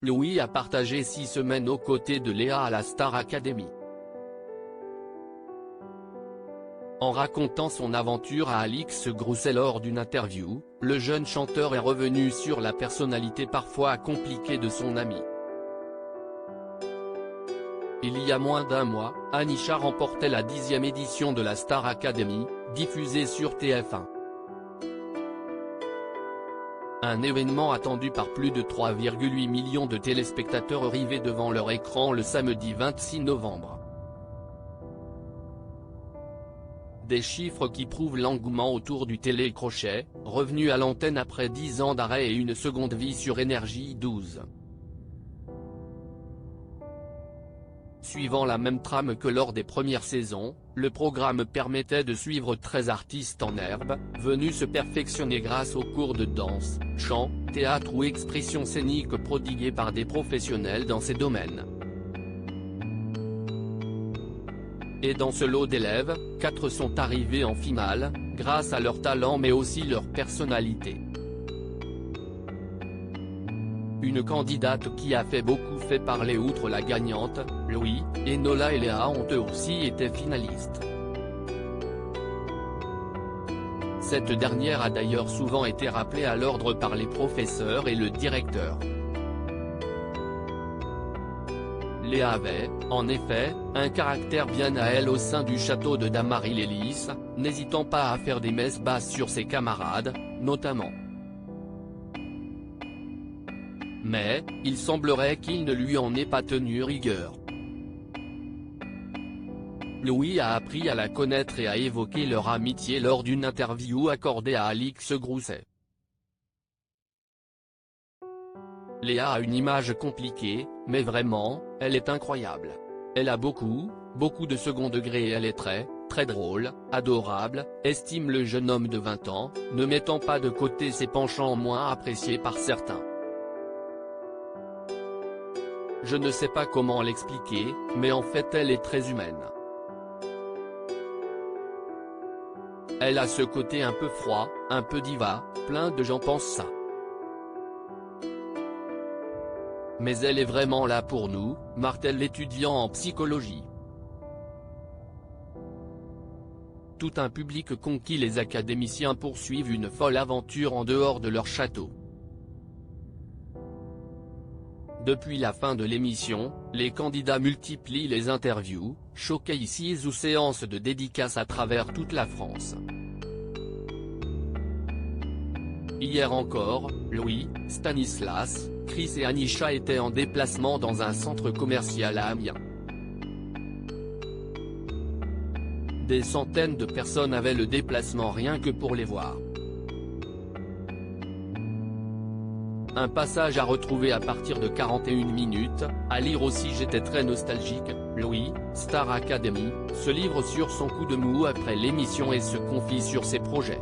Louis a partagé 6 semaines aux côtés de Léa à la Star Academy. En racontant son aventure à Alix Grousset lors d'une interview, le jeune chanteur est revenu sur la personnalité parfois compliquée de son ami. Il y a moins d'un mois, Anisha remportait la 10e édition de la Star Academy, diffusée sur TF1. Un événement attendu par plus de 3,8 millions de téléspectateurs rivés devant leur écran le samedi 26 novembre. Des chiffres qui prouvent l'engouement autour du télécrochet, revenu à l'antenne après 10 ans d'arrêt et une seconde vie sur Énergie 12. Suivant la même trame que lors des premières saisons, le programme permettait de suivre 13 artistes en herbe, venus se perfectionner grâce aux cours de danse, chant, théâtre ou expression scénique prodigués par des professionnels dans ces domaines. Et dans ce lot d'élèves, 4 sont arrivés en finale, grâce à leur talent mais aussi leur personnalité. Une candidate qui a fait beaucoup fait parler outre la gagnante, Louis, Enola et Léa ont eux aussi été finalistes. Cette dernière a d'ailleurs souvent été rappelée à l'ordre par les professeurs et le directeur. Léa avait, en effet, un caractère bien à elle au sein du château de Damary-lès-Lys, n'hésitant pas à faire des messes basses sur ses camarades, notamment. Mais, il semblerait qu'il ne lui en ait pas tenu rigueur. Louis a appris à la connaître et a évoqué leur amitié lors d'une interview accordée à Alix Grousset. Léa a une image compliquée, mais vraiment, elle est incroyable. Elle a beaucoup de second degré et elle est très drôle, adorable, estime le jeune homme de 20 ans, ne mettant pas de côté ses penchants moins appréciés par certains. Je ne sais pas comment l'expliquer, mais en fait elle est très humaine. Elle a ce côté un peu froid, un peu diva, plein de gens pensent ça. Mais elle est vraiment là pour nous, martèle l'étudiant en psychologie. Tout un public conquis, les académiciens poursuivent une folle aventure en dehors de leur château. Depuis la fin de l'émission, les candidats multiplient les interviews, showcases ou séances de dédicaces à travers toute la France. Hier encore, Louis, Stanislas, Chris et Anisha étaient en déplacement dans un centre commercial à Amiens. Des centaines de personnes avaient le déplacement rien que pour les voir. Un passage à retrouver à partir de 41 minutes, à lire aussi. J'étais très nostalgique, Louis, Star Academy, se livre sur son coup de mou après l'émission et se confie sur ses projets.